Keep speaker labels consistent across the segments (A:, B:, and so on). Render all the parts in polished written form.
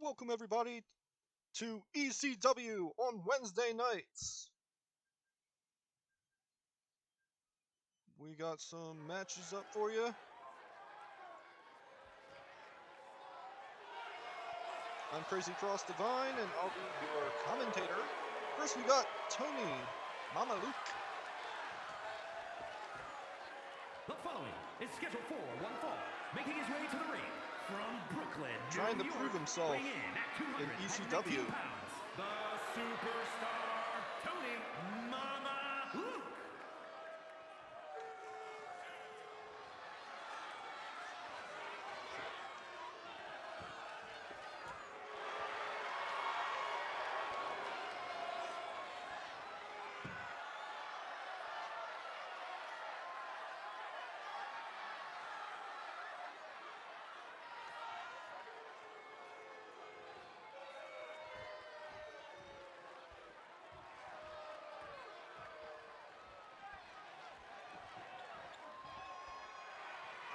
A: Welcome everybody to ECW on Wednesday nights. We got some matches up for you. I'm Crazy Cross Divine and I'll be your commentator. First we got Tony Mama Luke.
B: The following is scheduled for one fall, making his way to the ring from Brooklyn,
A: trying
B: New
A: to
B: York,
A: prove himself in ECW.
B: Pounds, the superstar Tony Mama Luke.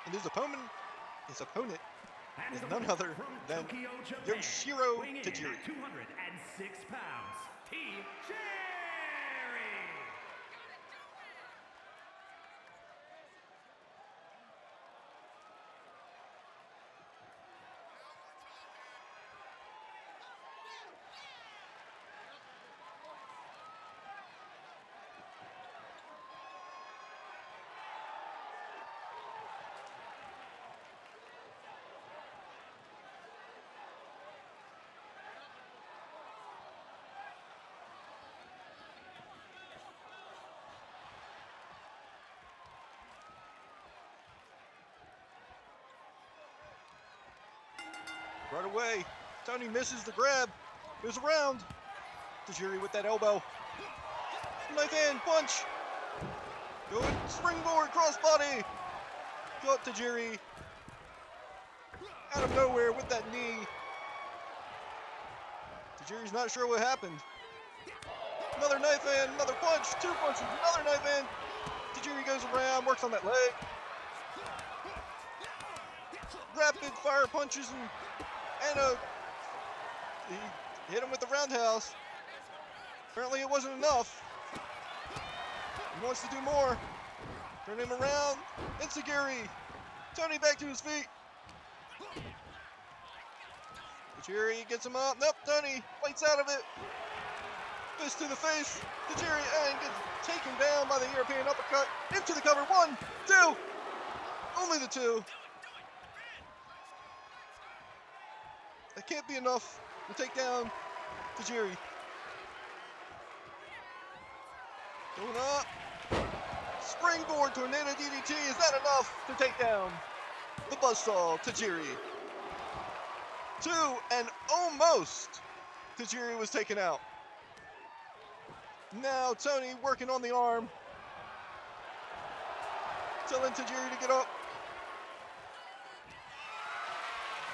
A: And his opponent is none other than Yoshiro Tajiri.
B: 206 pounds, T-Jerry.
A: Right away, Tony misses the grab. Goes around. Tajiri with that elbow. Knife hand punch. Going springboard crossbody. Got Tajiri out of nowhere with that knee. Tajiri's not sure what happened. Another knife hand, another punch, two punches, another knife hand. Tajiri goes around, works on that leg. Rapid fire punches and he hit him with the roundhouse. Apparently it wasn't enough. He wants to do more. Turn him around. Enziguri. Tony back to his feet. Tajiri gets him up. Nope, Tony fights out of it. Fist to the face. Tajiri and gets taken down by the European uppercut. Into the cover. 1, 2. Only the 2. That can't be enough to take down Tajiri. Going up. Springboard tornado DDT. Is that enough to take down the buzzsaw Tajiri? 2 and almost Tajiri was taken out. Now Tony working on the arm. Telling Tajiri to get up.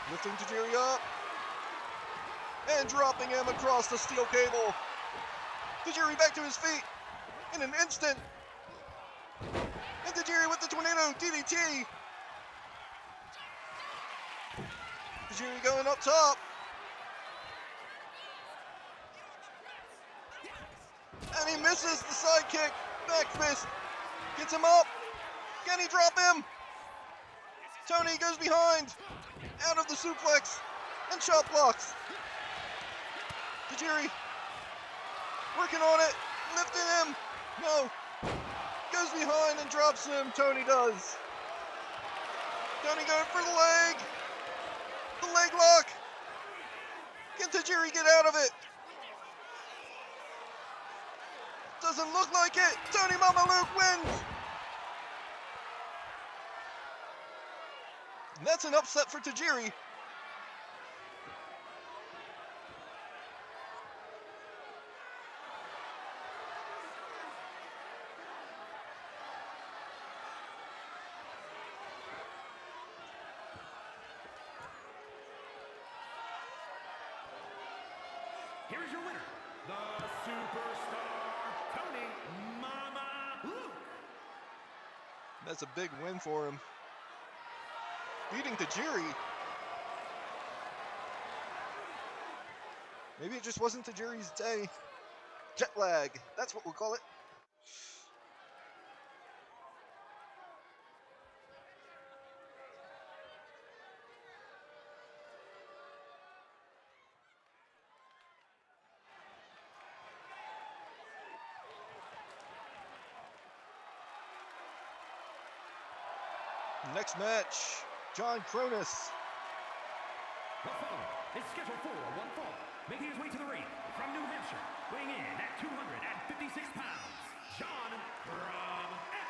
A: Lifting Tajiri up. And dropping him across the steel cable. Tajiri back to his feet in an instant. And Tajiri with the tornado DDT. Tajiri going up top. And he misses the side kick. Back fist. Gets him up. Can he drop him? Tony goes behind. Out of the suplex. And shot blocks. Tajiri working on it, lifting him. No. Goes behind and drops him. Tony does. Tony going for the leg. The leg lock. Can Tajiri get out of it? Doesn't look like it. Tony Mama Luke wins. And that's an upset for Tajiri.
B: Here's your winner, the superstar Tony Mama Luke.
A: That's a big win for him. Beating Tajiri Maybe it just wasn't Tajiri's day. Jet lag, that's what we'll call it. Next match, John Cronus.
B: The following is scheduled for one fall, making his way to the ring from New Hampshire, weighing in at 256 pounds, John from S.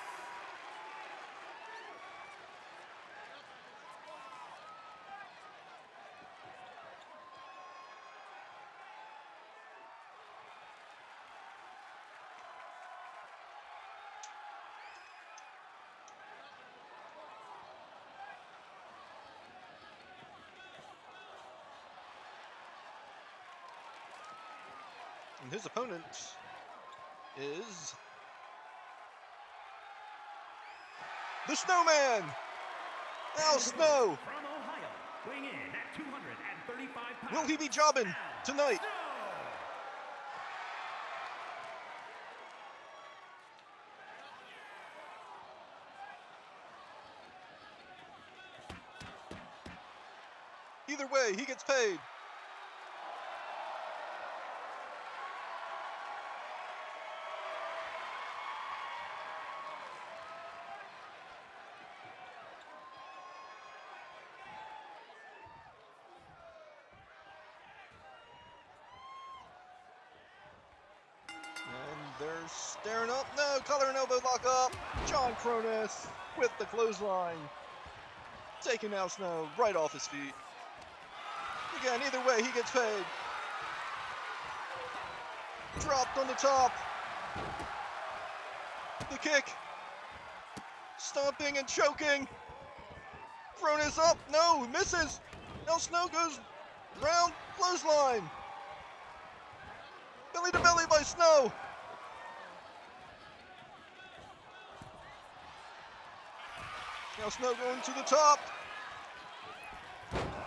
A: And his opponent is the Snowman, Al Snow.
B: From Ohio, weighing in at 235 pounds.
A: Will he be jobbing tonight? Either way, he gets paid. They're staring up. No, collar and elbow lock up. John Cronus with the clothesline. Taking Al Snow right off his feet. Again, either way, he gets paid. Dropped on the top. The kick. Stomping and choking. Cronus up. No, misses. Al Snow goes round clothesline. Belly to belly by Snow. Now Snow going to the top.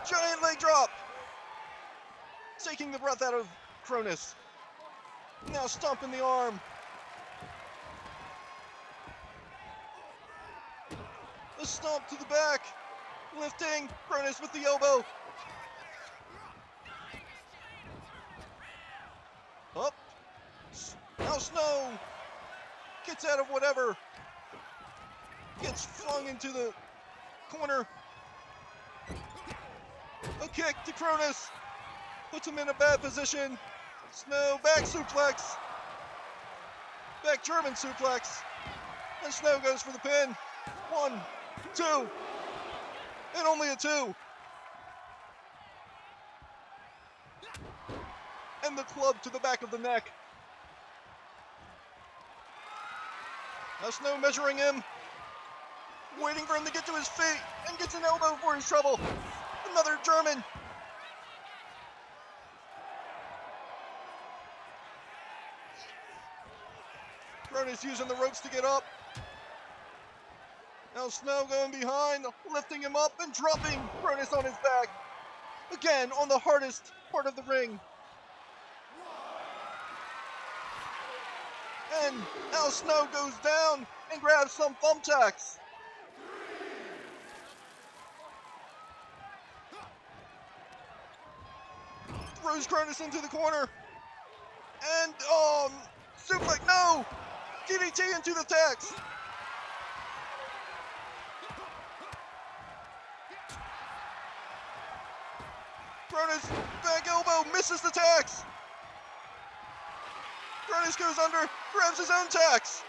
A: Giant leg drop. Taking the breath out of Cronus. Now stomping the arm. A stomp to the back. Lifting. Cronus with the elbow. Up. Now Snow gets out of whatever. Gets flung into the corner. A kick to Cronus. Puts him in a bad position. Snow back suplex. Back German suplex. And Snow goes for the pin. 1, 2. And only a 2. And the club to the back of the neck. Now Snow measuring him. Waiting for him to get to his feet, and gets an elbow for his trouble. Another German. Cronus using the ropes to get up. Now Snow going behind, lifting him up and dropping Cronus on his back. Again, on the hardest part of the ring. And Al Snow goes down and grabs some thumbtacks. Throws Cronus into the corner. And, suplex, no! DDT into the tacks. Cronus, back elbow, misses the tacks. Cronus goes under, grabs his own tacks.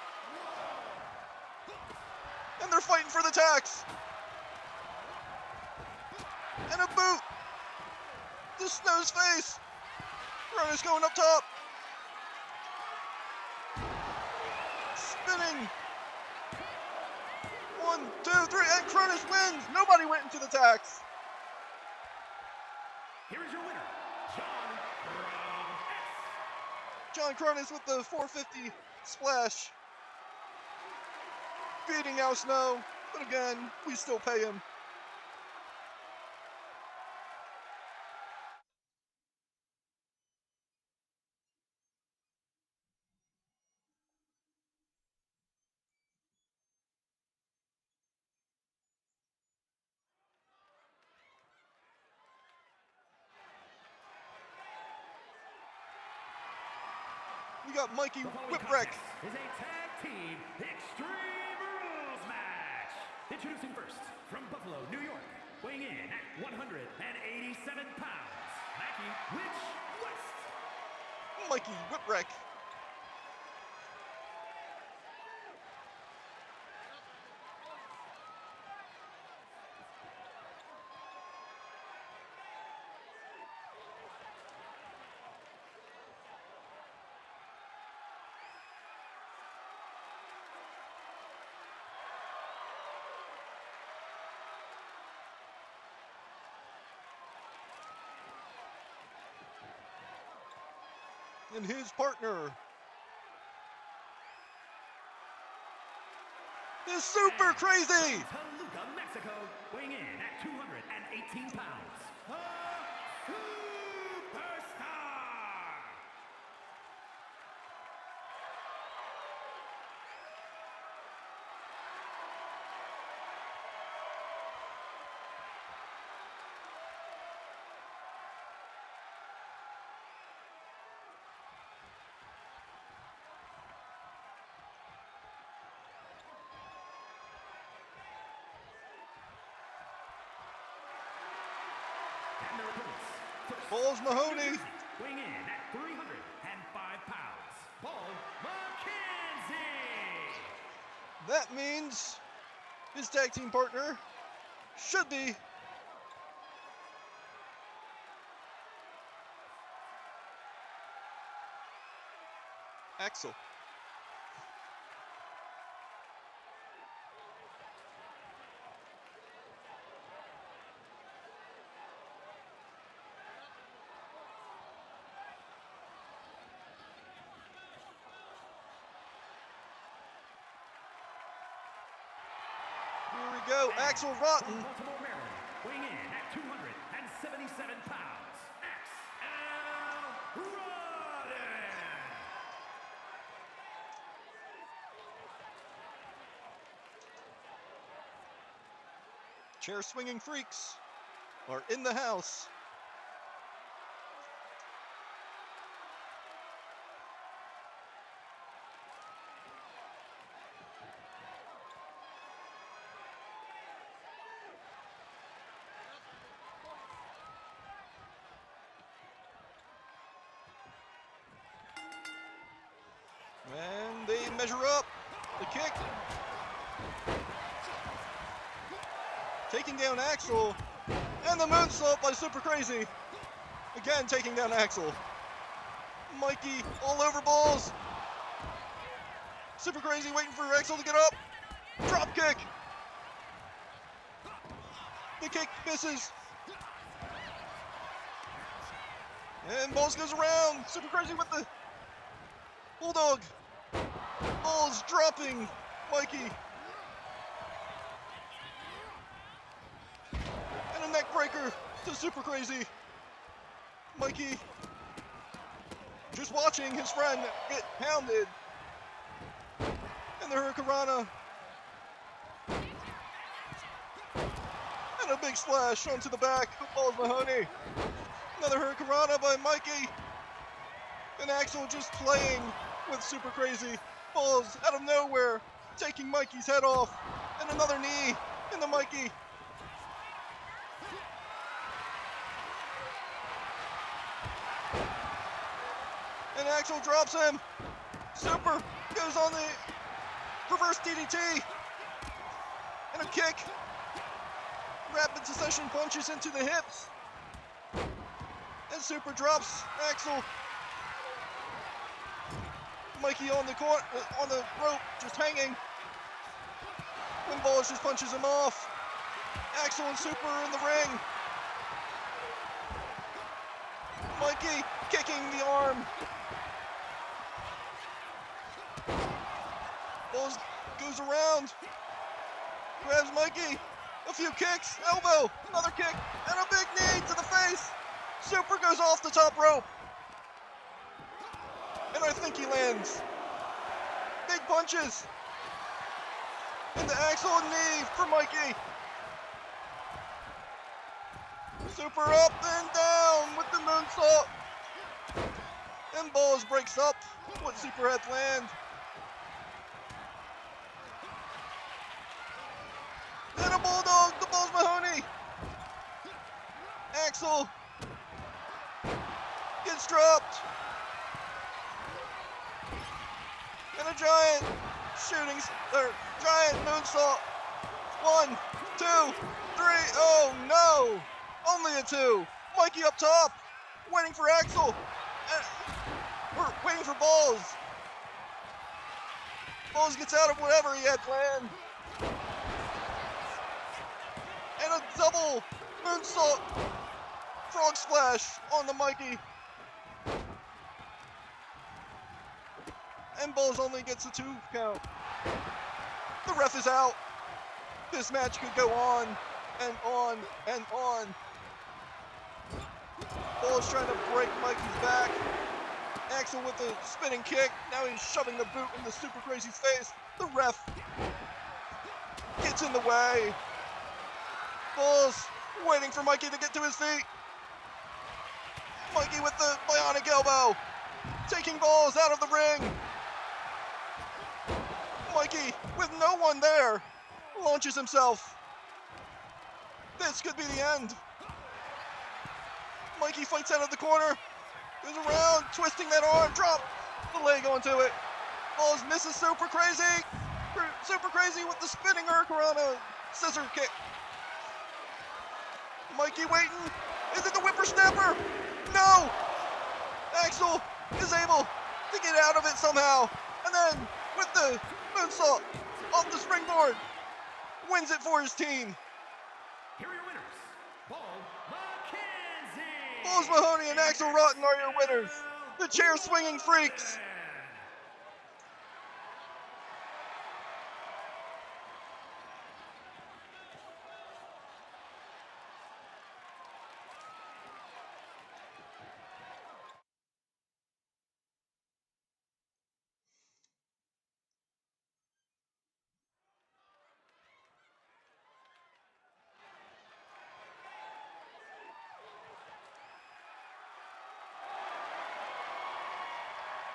A: And they're fighting for the tacks. And a boot. To Snow's face. Cronus going up top. Spinning. 1, 2, 3, and Cronus wins. Nobody went into the tacks.
B: Here is your winner, John from S.
A: John Cronus with the 450 splash. Beating Al Snow. But again, we still pay him. We got Mikey
B: The following
A: Whipwreck.
B: contest is a tag team Extreme Rules match. Introducing first, from Buffalo, New York, weighing in at 187 pounds, Mackie Witch West.
A: Mikey Whipwreck. And his partner is Super Crazy.
B: Toluca, Mexico, weighing in at 218 pounds, the Superstar. And their opponents, first,
A: Balls Mahoney.
B: weighing in at 305 pounds, Paul McKenzie.
A: That means his tag team partner should be Axel. Here we go, Axel Rotten.
B: From Baltimore, Maryland, weighing in at 277 pounds, XL Rotten.
A: Chair swinging freaks are in the house. And they measure up. The kick. Taking down Axel. And the moonsault by Super Crazy. Again, taking down Axel. Mikey all over balls. Super Crazy waiting for Axel to get up. Drop kick. The kick misses. And Balls goes around. Super Crazy with the Bulldog. Balls dropping Mikey. And a neck breaker to Super Crazy. Mikey just watching his friend get pounded. And the Hurricanrana. And a big splash onto the back of Balls Mahoney. Another Hurricanrana by Mikey. And Axel just playing with Super Crazy. Balls out of nowhere, taking Mikey's head off. And another knee into Mikey. And Axel drops him. Super goes on the reverse DDT. And a kick. Rapid succession punches into the hips. And Super drops Axel. Mikey on the rope, just hanging. When Balls just punches him off. Axel and Super in the ring. Mikey kicking the arm. Balls goes around. Grabs Mikey. A few kicks. Elbow. Another kick. And a big knee to the face. Super goes off the top rope. And I think he lands. Big punches. And the Axel knee for Mikey. Super up and down with the moonsault. And Balls breaks up. What superhead land? And a bulldog. The Balls Mahoney. Axel gets dropped. And a giant giant moonsault. 1, 2, 3. Oh no! Only a 2. Mikey up top, waiting for Axel. We're waiting for Balls. Balls gets out of whatever he had planned. And a double moonsault frog splash on the Mikey. And Balls only gets a 2 count. The ref is out. This match could go on and on and on. Balls trying to break Mikey's back. Axel with a spinning kick. Now he's shoving the boot into Super Crazy's face. The ref gets in the way. Balls waiting for Mikey to get to his feet. Mikey with the bionic elbow. Taking Balls out of the ring. Mikey, with no one there, launches himself. This could be the end. Mikey fights out of the corner, goes around, twisting that arm, drop the leg onto it. Balls misses Super Crazy. Super Crazy with the spinning Hurricanrana scissor kick. Mikey waiting. Is it the whippersnapper? No! Axel is able to get out of it somehow. And then with the moonsault off the springboard, wins it for his team.
B: Here are your winners, Paul McKenzie.
A: Balls Mahoney and Axel Rotten are your winners. The chair swinging freaks.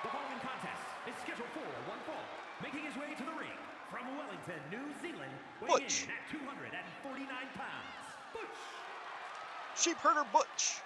B: The following contest is scheduled for one fall, making his way to the ring from Wellington, New Zealand, weighing
A: Butch.
B: in at 249 pounds, Butch.
A: Sheep herder Butch.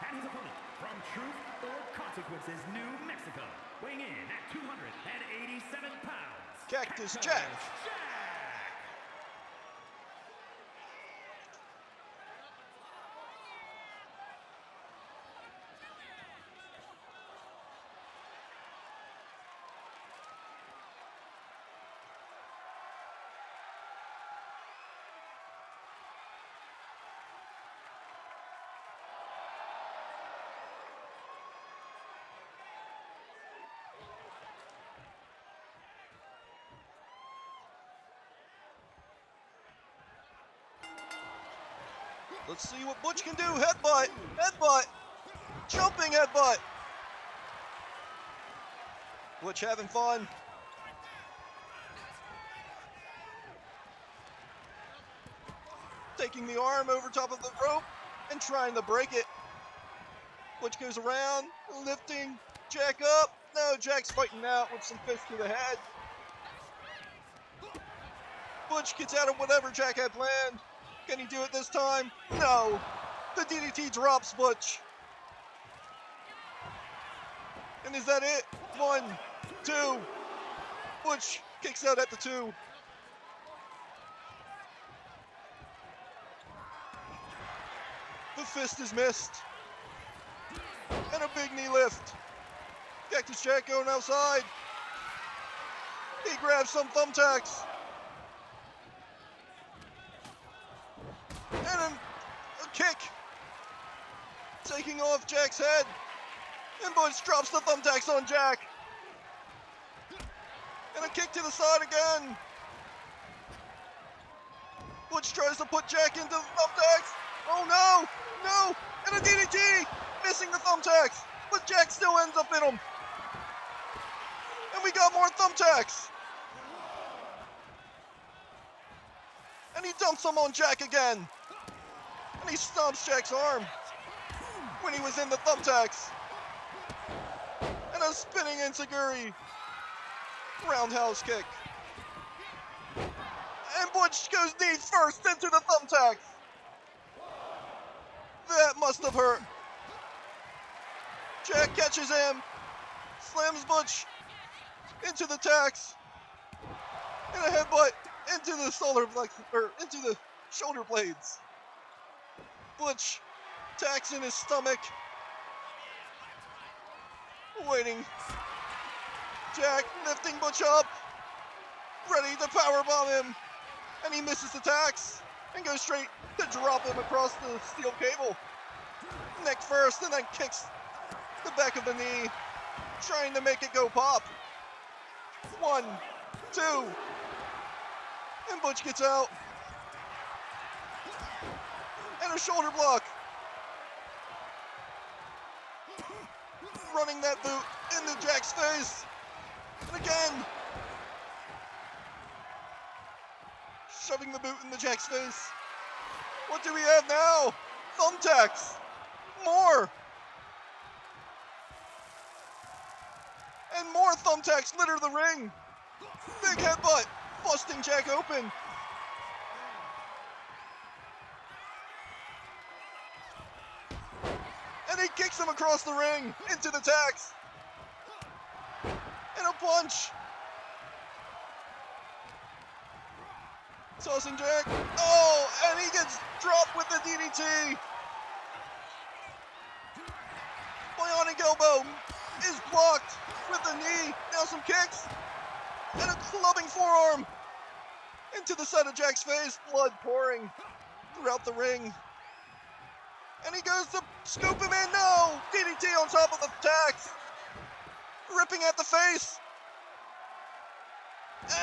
B: And his opponent from Truth or Consequences, New Mexico, weighing in at 287 pounds,
A: Cactus Jack. Let's see what Butch can do. Headbutt, headbutt, jumping headbutt. Butch having fun. Taking the arm over top of the rope and trying to break it. Butch goes around, lifting Jack up. No, Jack's fighting out with some fists to the head. Butch gets out of whatever Jack had planned. Can he do it this time? No. The DDT drops Butch. And is that it? 1, 2. Butch kicks out at the 2. The fist is missed. And a big knee lift. Cactus Jack going outside. He grabs some thumbtacks. And a kick. taking off Jack's head. And Butch drops the thumbtacks on Jack. And a kick to the side again. Butch tries to put Jack into the thumbtacks. Oh no! No! And a DDT! Missing the thumbtacks. But Jack still ends up in them. And we got more thumbtacks. And he dumps them on Jack again. And he stomps Jack's arm when he was in the thumbtacks. And a spinning enziguri roundhouse kick. And Butch goes knee first into the thumbtacks. That must have hurt. Jack catches him, slams Butch into the tacks, and a headbutt into the into the shoulder blades. Butch tacks in his stomach, waiting. Jack lifting Butch up, ready to powerbomb him, and he misses the tacks and goes straight to drop him across the steel cable. Neck first, and then kicks the back of the knee, trying to make it go pop. 1, 2, and Butch gets out. And a shoulder block. Running that boot into Jack's face. And again, shoving the boot into Jack's face. What do we have now? Thumbtacks. More. And more thumbtacks litter the ring. Big headbutt, busting Jack open. And he kicks him across the ring into the tacks. And a punch. Tossing Jack. Oh, and he gets dropped with the DDT. Bionic elbow is blocked with the knee. Now some kicks. And a clubbing forearm into the side of Jack's face. Blood pouring throughout the ring. And he goes to scoop him in. No! DDT on top of the tacks. Ripping at the face.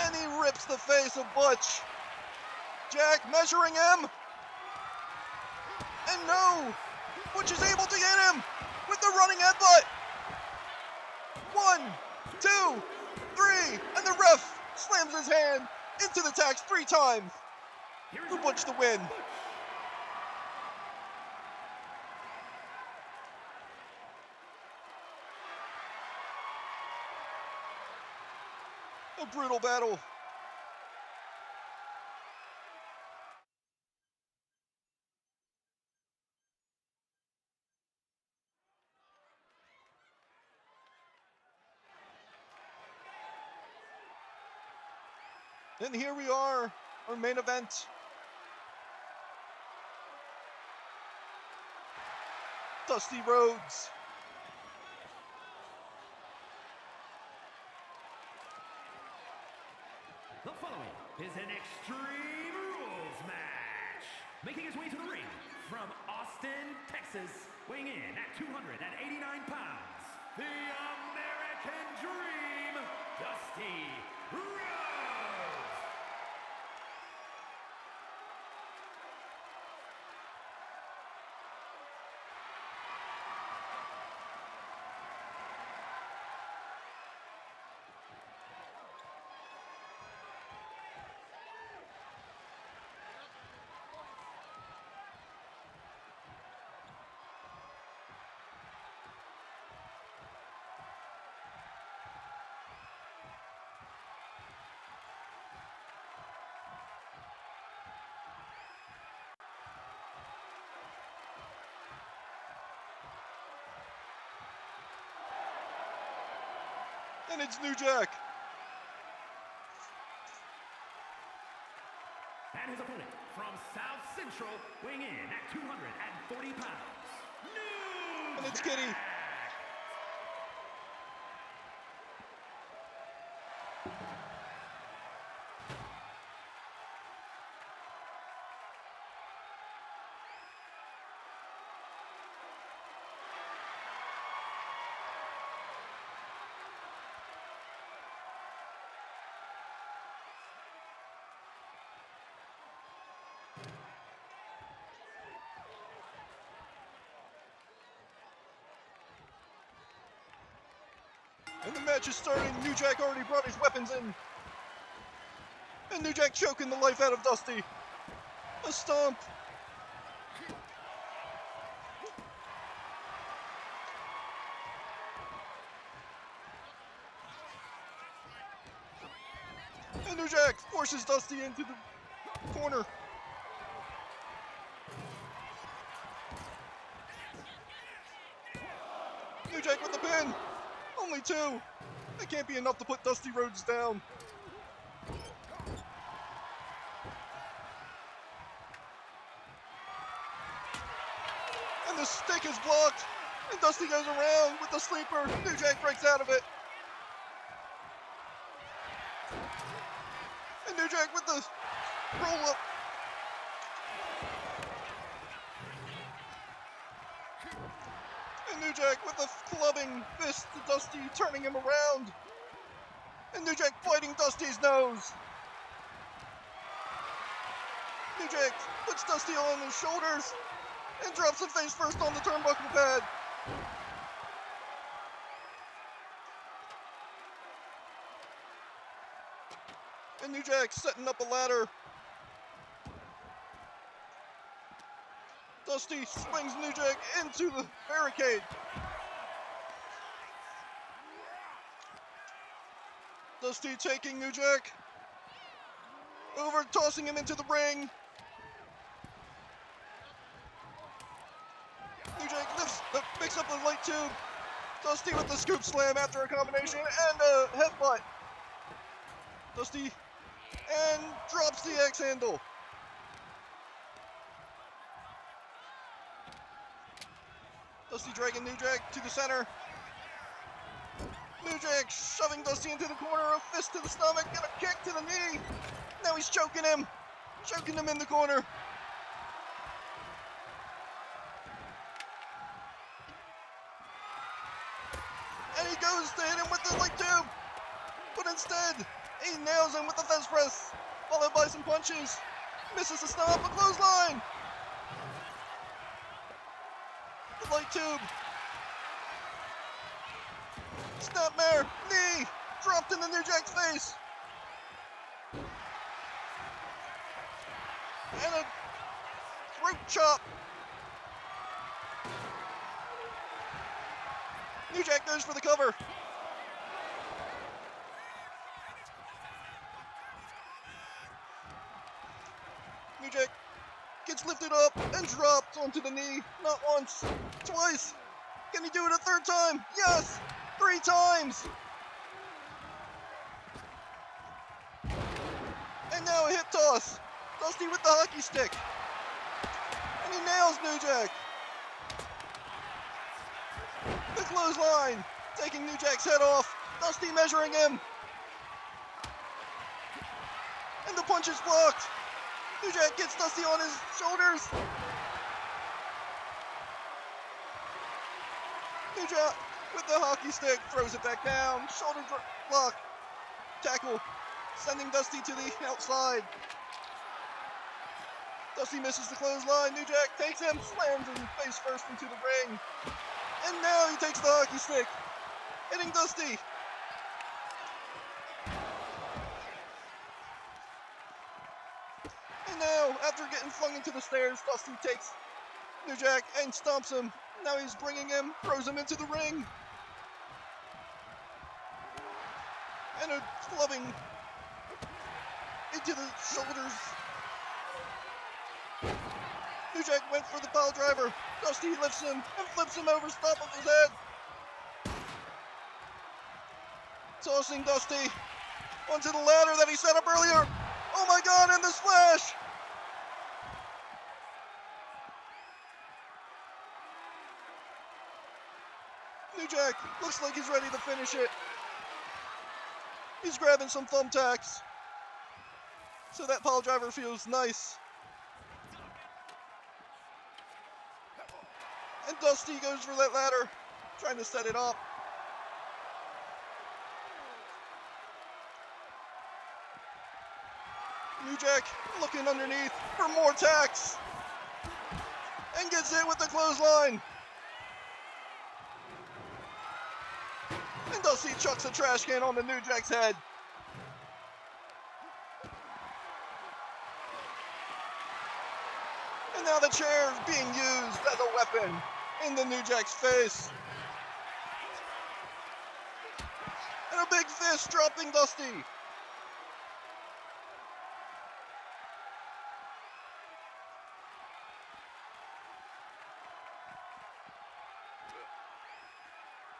A: And he rips the face of Butch. Jack measuring him. And no! Butch is able to get him with the running headbutt. 1, 2, 3, and the ref slams his hand into the tacks 3 times for Butch to win. A brutal battle. And here we are, our main event. Dusty Rhodes.
B: The following is an Extreme Rules match. Making his way to the ring from Austin, Texas, weighing in at 289 pounds, the American Dream, Dusty Rhodes.
A: And it's New Jack.
B: And his opponent from South Central, weighing in at 240 pounds, New
A: And it's
B: Jack.
A: Kitty. And the match is starting. New Jack already brought his weapons in. And New Jack choking the life out of Dusty. A stomp. And New Jack forces Dusty into the corner. New Jack with the pin. Only 2. That can't be enough to put Dusty Rhodes down. And the stick is blocked. And Dusty goes around with the sleeper. New Jack breaks out of it. And New Jack with the roll up. And New Jack with the clubbing fist to Dusty, turning him around. And New Jack fighting Dusty's nose. New Jack puts Dusty on his shoulders and drops him face first on the turnbuckle pad. And New Jack setting up a ladder. Dusty swings New Jack into the barricade. Dusty taking New Jack over, tossing him into the ring. New Jack picks up the light tube. Dusty with the scoop slam after a combination and a headbutt. Dusty and drops the X handle. Dusty dragging New Jack to the center. New Jack shoving Dusty into the corner, a fist to the stomach and a kick to the knee. Now he's choking him in the corner. And he goes to hit him with the light tube, but instead he nails him with the fence press, followed by some punches. Misses the stomp, a clothesline. The light tube. Snapmare, knee, dropped into New Jack's face. And a throat chop. New Jack goes for the cover. New Jack gets lifted up and dropped onto the knee. Not once, twice. Can he do it a third time? Yes! 3 times! And now a hip toss. Dusty with the hockey stick. And he nails New Jack. The clothesline, taking New Jack's head off. Dusty measuring him. And the punch is blocked. New Jack gets Dusty on his shoulders. New Jack with the hockey stick throws it back down. Shoulder block. Tackle. Sending Dusty to the outside. Dusty misses the clothesline. New Jack takes him, slams him face first into the ring. And now he takes the hockey stick, hitting Dusty. And now, after getting flung into the stairs, Dusty takes New Jack and stomps him. Now he's bringing him, throws him into the ring. And a clubbing into the shoulders. New Jack went for the pile driver. Dusty lifts him and flips him over top of his head. Tossing Dusty onto the ladder that he set up earlier. Oh my God, and the splash! New Jack looks like he's ready to finish it. He's grabbing some thumbtacks, so that pile driver feels nice. And Dusty goes for that ladder, trying to set it up. New Jack looking underneath for more tacks. And gets hit with the clothesline. And Dusty chucks a trash can on the New Jack's head. And now the chair is being used as a weapon in the New Jack's face. And a big fist dropping Dusty.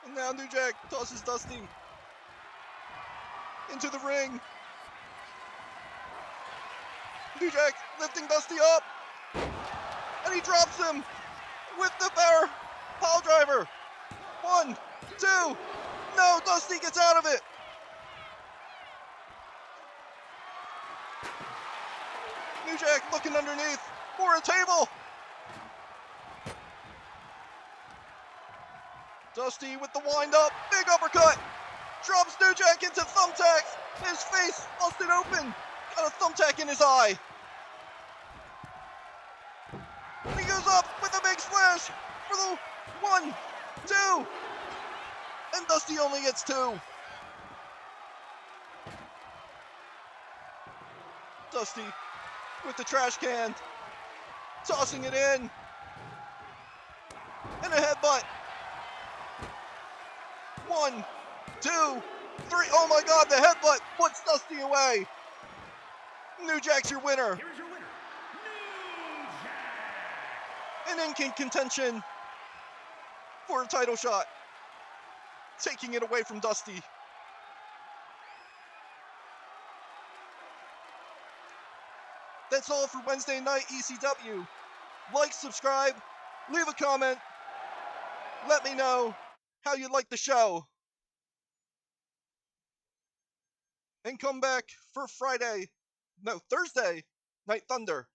A: And now New Jack tosses Dusty into the ring. New Jack lifting Dusty up. And he drops him with the power pile driver. 1, 2. No, Dusty gets out of it. New Jack looking underneath for a table. Dusty with the wind up, big uppercut. Drops New Jack into thumbtacks. His face busted open. Got a thumbtack in his eye. He goes up with a big splash for the 1, 2. And Dusty only gets 2. Dusty with the trash can, tossing it in. And a headbutt. 1, 2, 3. Oh my God, the headbutt puts Dusty away. New Jack's your winner.
B: Here's your winner, New Jack.
A: And in contention for a title shot, taking it away from Dusty. That's all for Wednesday Night ECW. Like, subscribe, leave a comment, let me know how you like the show. And come back for Thursday Night Thunder.